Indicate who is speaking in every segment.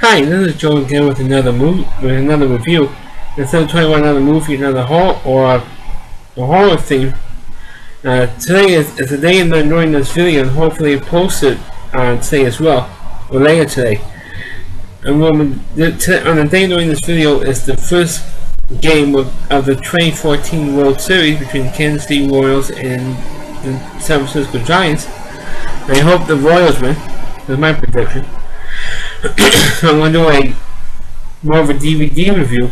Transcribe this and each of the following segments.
Speaker 1: Hi, this is Joe again with another review. Instead of talking about another movie, another horror or a horror theme, today is the day I'm doing this video, and hopefully it posted today as well, or later today. And on the day doing this video is the first game of the 2014 World Series between the Kansas City Royals and the San Francisco Giants. And I hope the Royals win. That's my prediction. So I'm going to do more of a DVD review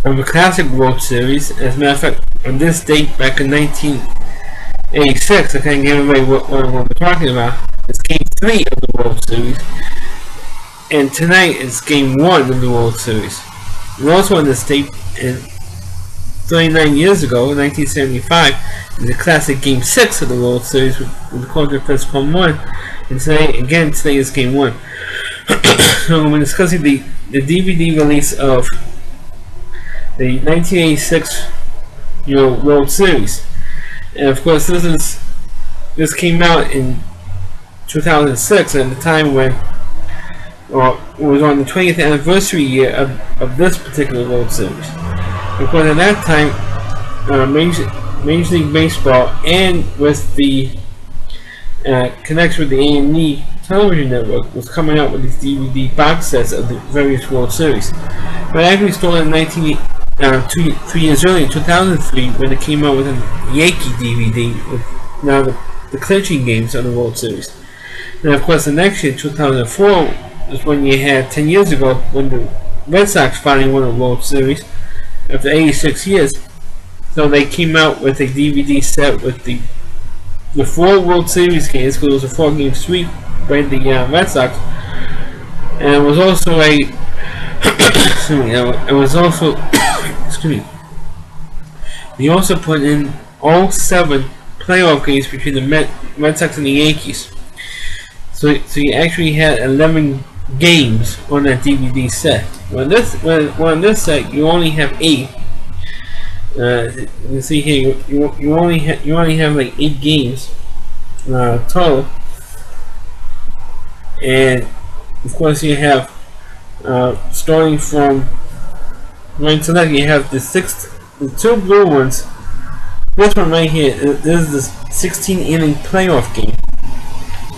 Speaker 1: of a classic World Series. As a matter of fact, on this date back in 1986, I can't give away what we're talking about. It's Game 3 of the World Series, and tonight is Game 1 of the World Series. And also on this date, 39 years ago, in 1975, is the classic Game 6 of the World Series with the Colton First Home Run. And today is Game 1. So we're discussing the DVD release of the 1986 World Series. And of course this came out in 2006, at the time when it was on the 20th anniversary year of this particular World Series. Because at that time, Major League Baseball, and with the connection with the A&E television network, was coming out with these DVD box sets of the various World Series. But actually started in 3 years earlier, in 2003, when it came out with a Yankee DVD with now the clinching games of the World Series. And of course the next year, 2004, is when you had 10 years ago, when the Red Sox finally won a World Series after 86 years. So they came out with a DVD set with the 4 World Series games, because it was a 4-game sweep by the Red Sox, and it was also they also put in all 7 playoff games between the Red Sox and the Yankees. So you actually had 11 games on that DVD set. On this set, you only have 8. You can see here you only have like 8 games total, and of course you have starting from right to left, you have the 2 blue ones. This one right here, this is the 16-inning playoff game.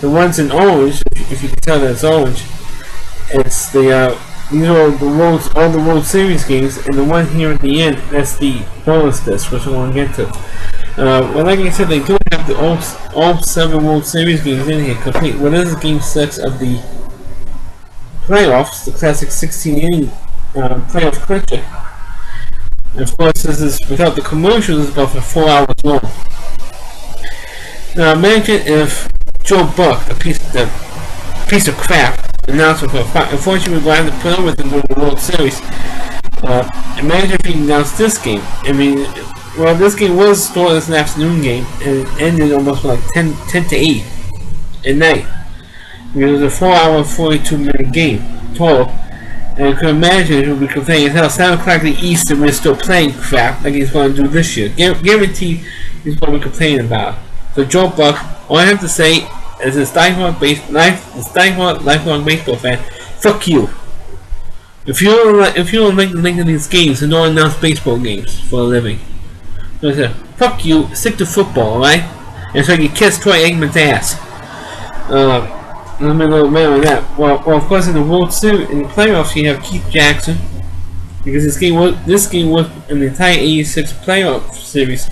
Speaker 1: The ones in orange, if you can tell that it's orange, it's these are all the World Series games, and the one here at the end, that's the bonus disc, which I want to get to. Well, like I said, they do have all 7 World Series games in here complete. Well, this is Game 6 of the playoffs, the classic 16-inning playoff clincher. And of course, this is without the commercials. It's about for 4 hours long. Now, imagine if Joe Buck, a piece of crap, announcement for unfortunately we're going to put up with him in the World Series. Imagine if he announced this game. I mean, well, this game was started as an afternoon game, and it ended almost like 10 to 8 at night. It was a 4-hour, 42-minute game total. And I could imagine it would be complaining, hell, 7 o'clock in the East and we're still playing crap like he's going to do this year. Guaranteed he's going to be complaining about it. So Joe Buck, all I have to say, as a diehard lifelong baseball fan, fuck you. If you don't like the length of these games, then don't announce baseball games for a living. So I said, fuck you, stick to football, alright? And so you kiss Troy Aikman's ass. Let me know on that. Well, of course, in the World Series, in the playoffs, you have Keith Jackson, because this game was in the entire '86 playoff series.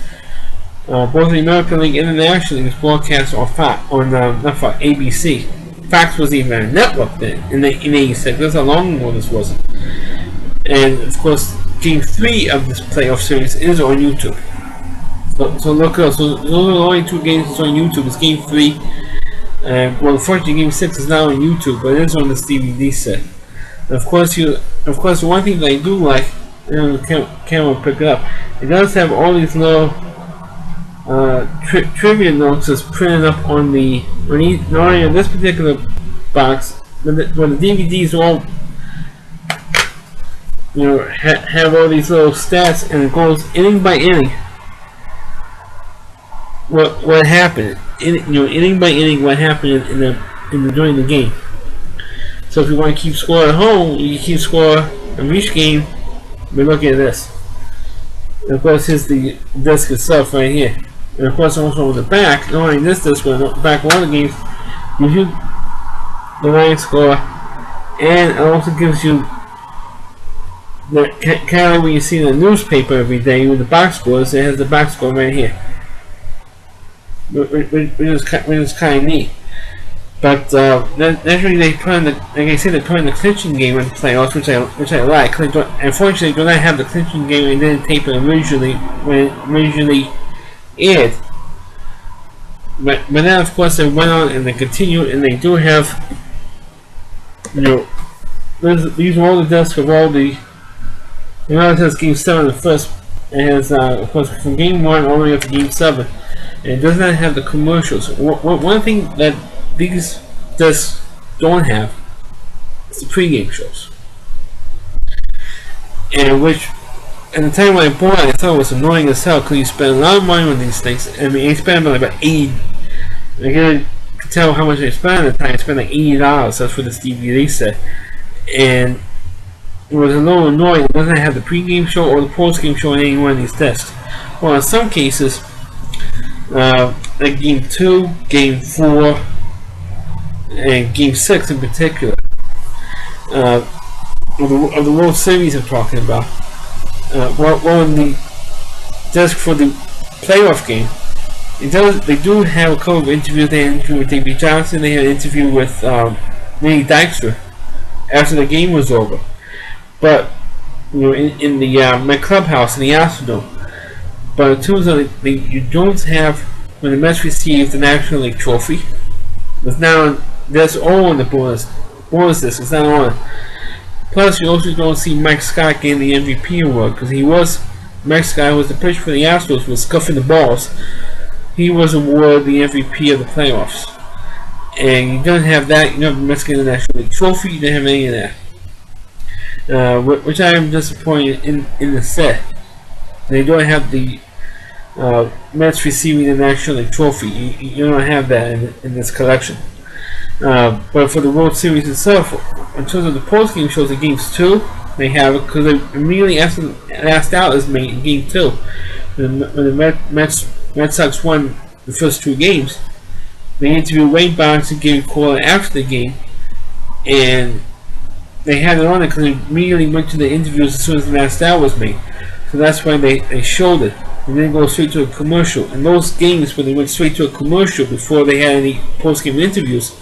Speaker 1: Both the American League and the National League was broadcast on ABC. Fox wasn't even a network then in '86. That's how long ago this wasn't. And of course, Game 3 of this playoff series is on YouTube. So look up. So those are the only 2 games that's on YouTube. It's Game 3. Well, unfortunately, Game 6 is now on YouTube, but it is on this DVD set. And of course, the one thing that I do like, the camera will pick it up. It does have all these little trivia notes that's printed up on not only on this particular box, but the DVDs all have all these little stats, and it goes inning by inning. What happened? Inning by inning, what happened during the game. So So if you want to keep score at home, you keep score of each game. We're looking at this. And of course, here's the disc itself right here. And of course, also on the back, not only this disc, but on the back of one of the games, gives you the line score, and it also gives you the kind of what you see in the newspaper every day with the box scores. It has the box score right here, which is kind of neat. But naturally, they put in the, like I said, they put in the clinching game in the playoffs, which I like. Unfortunately, do not have the clinching game and didn't tape it originally when it originally aired. But then, of course, they went on and they continued, and they do have, you know, these are all the discs of all the. You know, it has Game 7 the first. It has, of course, from Game 1 all the way up to Game 7. And it does not have the commercials. One thing that these discs don't have is the pregame shows. And which, at the time when I bought it, I thought it was annoying as hell because you spend a lot of money on these things. I mean, I spent about $80. I can tell how much I spent at the time. I spent like $80. That's for this DVD set. And it was a little annoying. It doesn't have the pregame show or the postgame show on any one of these discs. Well, in some cases, like Game 2, Game 4, and Game 6 in particular, of the World Series I'm talking about, well, in the disc for the playoff game, they do have a couple of interviews. They had an interview with Davey Johnson. They had an interview with Lenny Dykstra after the game was over. But you know, in the my clubhouse in the Astrodome. But in terms of you don't have, when the Mets received the National League trophy, it's now that's all on the bonus disc. It's not on it. Plus, you also don't see Mike Scott getting the MVP award because Mike Scott was the pitcher for the Astros, was scuffing the balls. He was awarded the MVP of the playoffs, and you don't have that. You don't have the Mets getting the National League trophy. You don't have any of that, which I am disappointed in the set. They don't have the Mets receiving the National League trophy. You don't have that in this collection. But for the World Series itself, in terms of the post-game shows, the Games 2, they have it because they immediately asked out as in Game 2. When the Red Sox won the first 2 games, they interviewed Wade Boggs and Gary Cohen after the game, and they had it on it because they immediately went to the interviews as soon as the last out was made. So that's why they showed it. And then go straight to a commercial. In those games when they went straight to a commercial before they had any post-game interviews,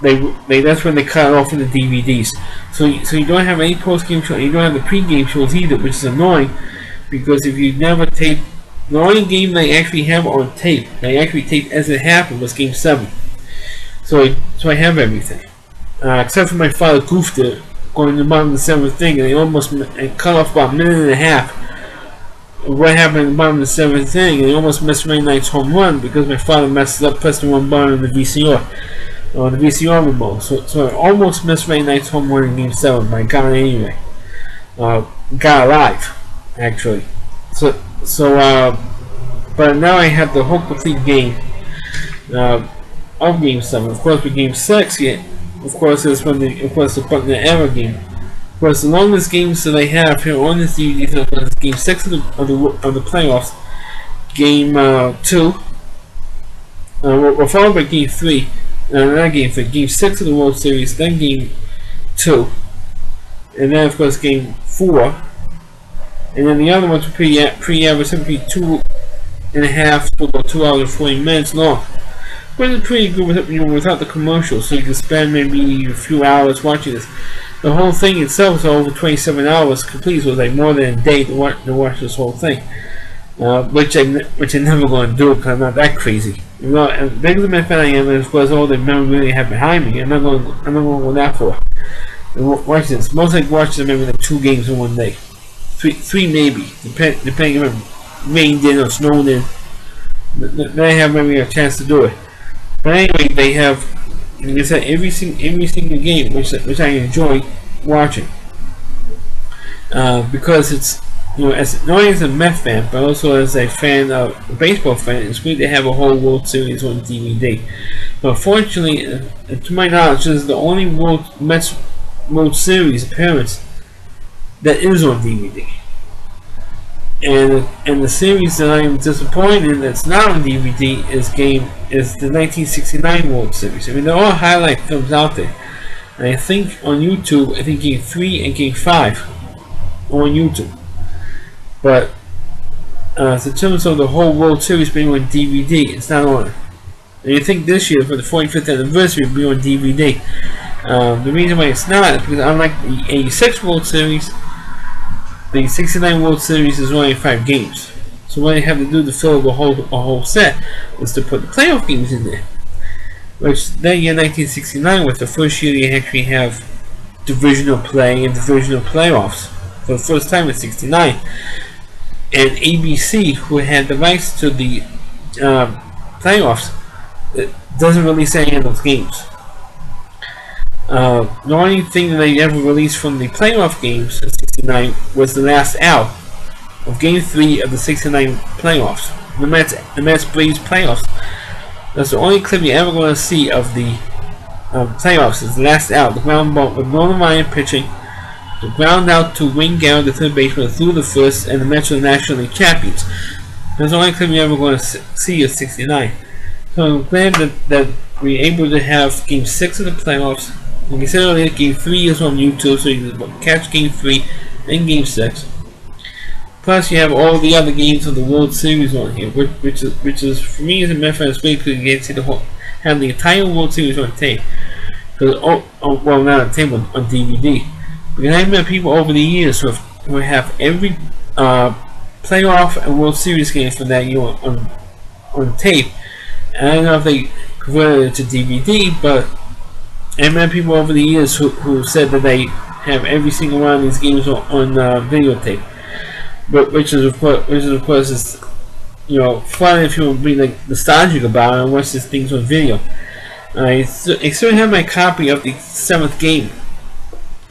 Speaker 1: that's when they cut it off in the DVDs. So you don't have any post-game show, you don't have the pre-game shows either, which is annoying because if you never tape, the only game they actually have on tape, they actually taped as it happened, was Game 7. So I have everything. Except for my father goofed it going to the bottom of the 7th thing, and they almost cut off about a minute and a half. What happened at the bottom of the 7th inning, and they almost missed Ray Knight's home run because my father messed up, pressed the wrong button on the VCR, on the VCR remote. So I almost missed Ray Knight's home run in Game 7, but I got it anyway. Got alive, actually. But now I have the whole complete game of Game 7. Of course, with Game 6, of course, is when the Buckner era game. Of course, the longest games that I have here on this DVD is Game 6 of the playoffs, Game 2, followed by Game 3, not Game 3, Game 6 of the World Series, then Game 2, and then of course Game 4, and then the other ones were pretty average, simply 2.5 to about 2 hours and 40 minutes long. But it's pretty good without the commercials, so you can spend maybe a few hours watching this. The whole thing itself is over 27 hours complete, so it's like more than a day to watch this whole thing. Which I'm never going to do because I'm not that crazy. You know, as big as a fan I am, as well as all the men really have behind me, I'm not going to go that far. Watch this. Most like watch them maybe like 2 games in one day, three maybe, depending if it rained in or snowed in. Then I have maybe a chance to do it. But anyway, they have, like I said, every single game, which I enjoy watching, because it's as not only as a Mets fan, but also as a fan of a baseball fan, it's great to have a whole World Series on DVD. But fortunately, to my knowledge, this is the only Mets World Series appearance that is on DVD. And the series that I am disappointed in that's not on DVD is the 1969 World Series. I mean, there are highlight films out there. And I think on YouTube, I think Game 3 and Game 5 are on YouTube. But in terms of the whole World Series being on DVD, it's not on. And you think this year, for the 45th anniversary, it will be on DVD. The reason why it's not is because unlike the 86 World Series, the 69 World Series is only 5 games. So what they have to do to fill a whole set is to put the playoff games in there. Which that year, 1969, was the first year they actually have divisional play and divisional playoffs for the first time in 69. And ABC, who had the rights to the playoffs, doesn't release any of those games. The only thing that they ever released from the playoff games in 69 was the last out of Game 3 of the 69 playoffs. The Mets Braves playoffs. That's the only clip you're ever going to see of the playoffs. Is the last out, the ground ball with Nolan Ryan pitching, the ground out to Wayne Garrett, the third baseman, through the first, and the Mets are the National League champions. That's the only clip you're ever going to see of 69. So I'm glad that we're able to have Game 6 of the playoffs. Like I said earlier, Game 3 is on YouTube, so you can catch Game 3 and Game 6. Plus, you have all the other games of the World Series on here, which is for me as a Mets fan, it's great because you get to have the entire World Series on tape. Well, not on tape, on DVD. Because I've met people over the years who have every playoff and World Series game from that year on tape. And I don't know if they converted it to DVD, but I've met people over the years who said that they have every single one of these games on videotape. But which is of course is fun if you want to be like nostalgic about it and watch these things on video. I still have my copy of the 7th game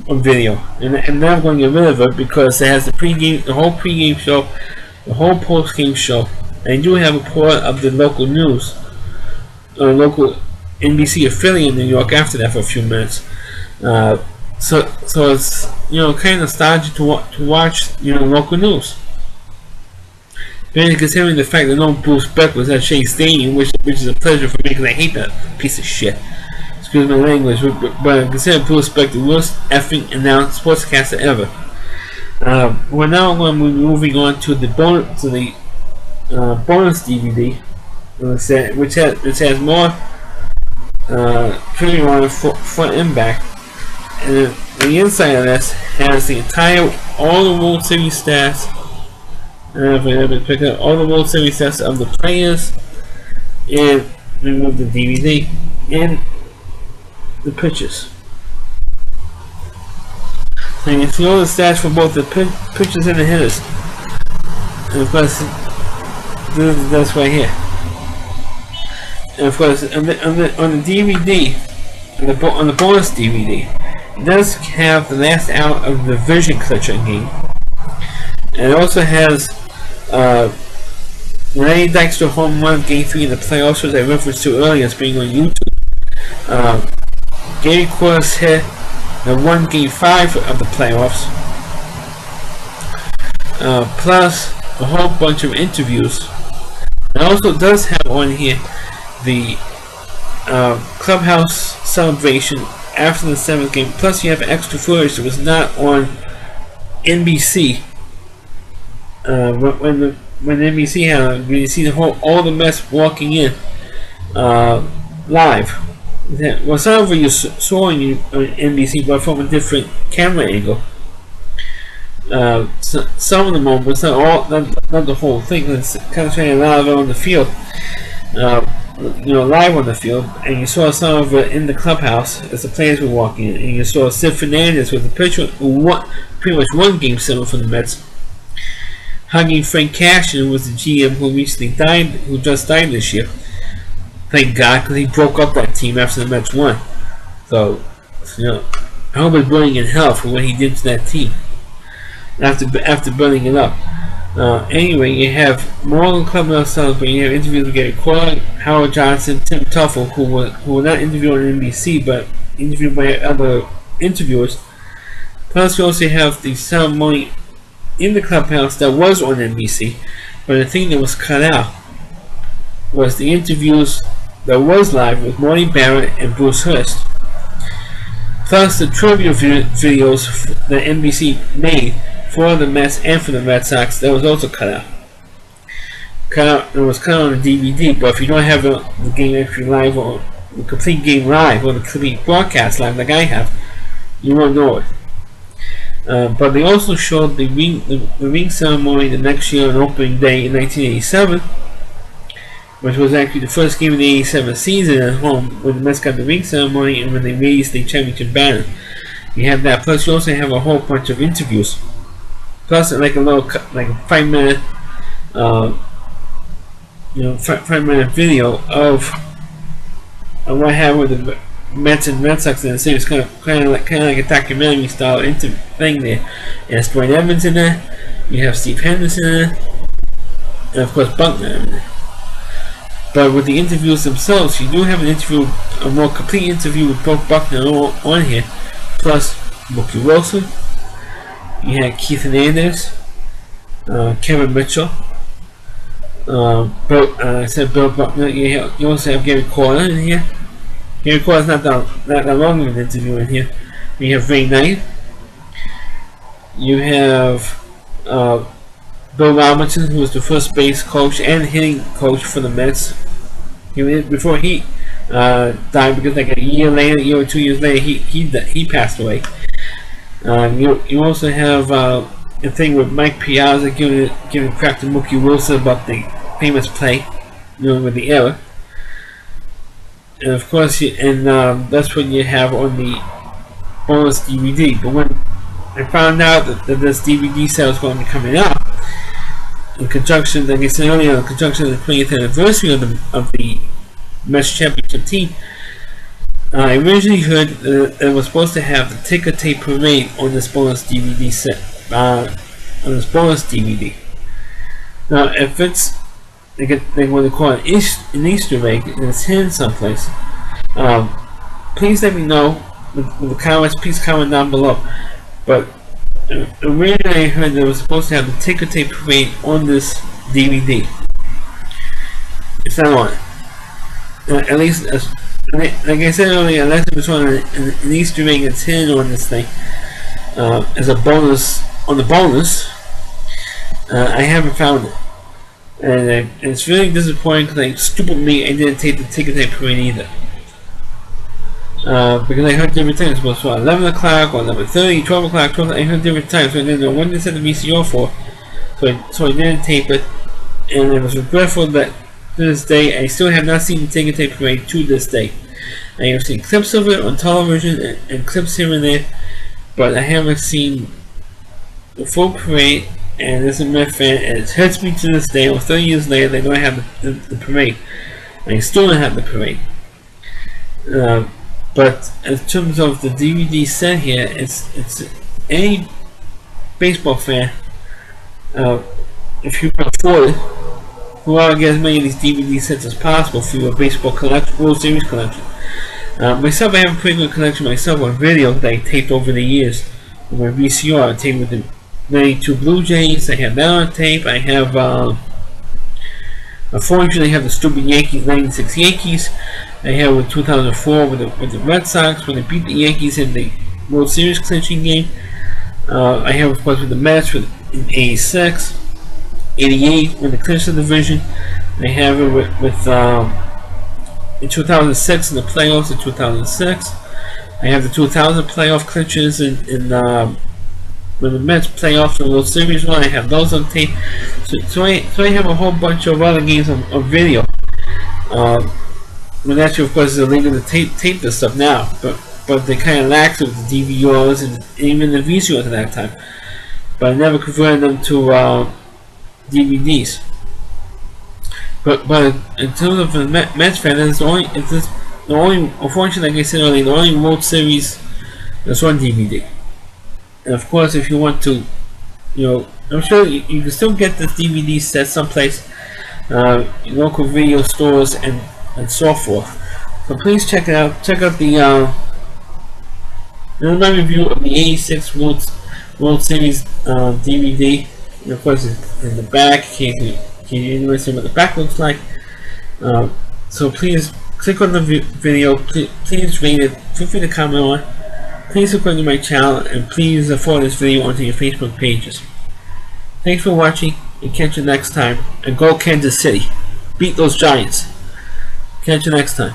Speaker 1: on video, and now I'm going to get rid of it because it has the whole pregame show, the whole post-game show. And I do have a part of the local news, local NBC affiliate in New York after that for a few minutes. So it's kind of nostalgic to watch local news. Mainly considering the fact that no Bruce Beck was at Shea Stadium, which is a pleasure for me because I hate that piece of shit. Excuse my language, but I consider Bruce Beck the worst effing announced sportscaster ever. We're now going to be moving on to the bonus DVD, which has more trivia on it front and back. And the inside of this has all the World Series stats. Pick up all the World Series stats of the players, and remove the DVD and the pitchers. So you can see all the stats for both the pitchers and the hitters. And of course, that's right here. And of course, on the DVD, on the bonus DVD, it does have the last out of the Vision Clincher game. And it also has Lenny Dykstra home run Game 3 in the playoffs, which I referenced to earlier as being on YouTube. Gary Cordes hit the Game 5 of the playoffs. Plus a whole bunch of interviews. It also does have on here the clubhouse celebration after the 7th game. Plus you have extra footage that was not on NBC. When NBC had it, you see all the Mets walking in live. Well, some of you saw on NBC, but from a different camera angle. Some of the moments, not the whole thing. It's kind of showing a lot of it on the field, live on the field, and you saw some of it in the clubhouse as the players were walking in, and you saw Sid Fernandez with the pitcher who pretty much won Game 7 for the Mets, hugging Frank Cashen, who was the GM who just died this year. Thank God, because he broke up that team after the Mets won. So, I hope he's burning in hell for what he did to that team. after burning it up. Anyway, you have more than Clubhouse celebrating. You have interviews with Gary Coyle, Howard Johnson, Tim Tuffle, who were not interviewed on NBC but interviewed by other interviewers. Plus, you also have the ceremony in the Clubhouse that was on NBC, but the thing that was cut out was the interviews that was live with Marty Barrett and Bruce Hurst. Plus, the trivia videos that NBC made for the Mets and for the Red Sox, that was also cut out. It was cut on a DVD, but if you don't have the game actually live, or the complete game live, or the complete broadcast live like I have, you won't know it. But they also showed the ring ceremony the next year on opening day in 1987, which was actually the first game of the 87 season at home, when the Mets got the ring ceremony and when they raised the championship banner. You have that, plus you also have a whole bunch of interviews. Plus, like a little, like a 5-minute, 5-minute video of what happened with the Mets and Red Sox in the series, kind of like a documentary style thing there. It has Dwight Evans in there. You have Steve Henderson in there, and of course Buckner in there. But with the interviews themselves, you do have a more complete interview with both Buckner on here, plus Mookie Wilson. You had Keith Hernandez, Kevin Mitchell, Bill Buckner. You also have Gary Coyle in here. Gary Coyle is not that long of an interview in here. You have Ray Knight. You have Bill Robinson, who was the first base coach and hitting coach for the Mets. Before he died, because like a year or 2 years later, he passed away. You also have a thing with Mike Piazza giving crap to Mookie Wilson about the famous play, with the error. And of course, that's what you have on the bonus DVD. But when I found out that this DVD set was going to be coming out, in conjunction, like I said earlier, in conjunction with the 20th anniversary of the Mets championship team, I originally heard that it was supposed to have the ticker tape parade on this bonus DVD set, on this bonus DVD. Now, if it's like what they call an Easter egg, and it's hidden someplace, please let me know with the comments. Please comment down below. But originally I heard that it was supposed to have the ticker tape parade on this DVD. It's not on it. At least, like I said earlier, unless it was on an Easter egg, it's hidden on this thing as a bonus on the bonus. I haven't found it, and it's really disappointing because, like, stupid me, I didn't take the ticker tape parade either. Because I heard different times, it was for 11 o'clock or 11:30, 12 o'clock, 12. I heard different times, so I didn't know when to set the VCR for. So I didn't tape it, and I was regretful that to this day I still have not seen the ticker tape parade to this day. I have seen clips of it on television and clips here and there, but I haven't seen the full parade. And as a Met fan, it hurts me to this day. Or 30 years later, they don't have the parade. I still don't have the parade. But in terms of the DVD set here, it's any baseball fan, if you can afford it, who ought to get as many of these DVD sets as possible for your baseball collection, World Series collection. Myself, I have a pretty good collection myself on video that I taped over the years with my VCR. I taped with the 92 Blue Jays. I have that on tape. I have, unfortunately, I have the stupid Yankees, 96 Yankees. I have with 2004 with the Red Sox when they beat the Yankees in the World Series clinching game. I have, of course, with the Mets in 86, 88 when they clinched the division. I have it with in 2006 in the playoffs in 2006. I have the 2000 playoff clinches in when the Mets playoffs and World Series run. I have those on tape. So I have a whole bunch of other games on video. When actually, of course, it's illegal to tape this stuff now, but they kind of lax with the DVRs and even the VCRs at that time. But I never converted them to DVDs. But in terms of the Mets fan, it's the only, unfortunately, like I said earlier, the only World Series that's on DVD. And of course, if you want to I'm sure you can still get this DVD set someplace, in local video stores and so forth. So please check it out. Check out my review of the '86 World Series DVD. And of course, it's in the back. Can you see what the back looks like? So please click on the video. Please rate it. Feel free to comment on it. Please subscribe to my channel, and please forward this video onto your Facebook pages. Thanks for watching, and catch you next time. And go Kansas City. Beat those Giants. Catch you next time.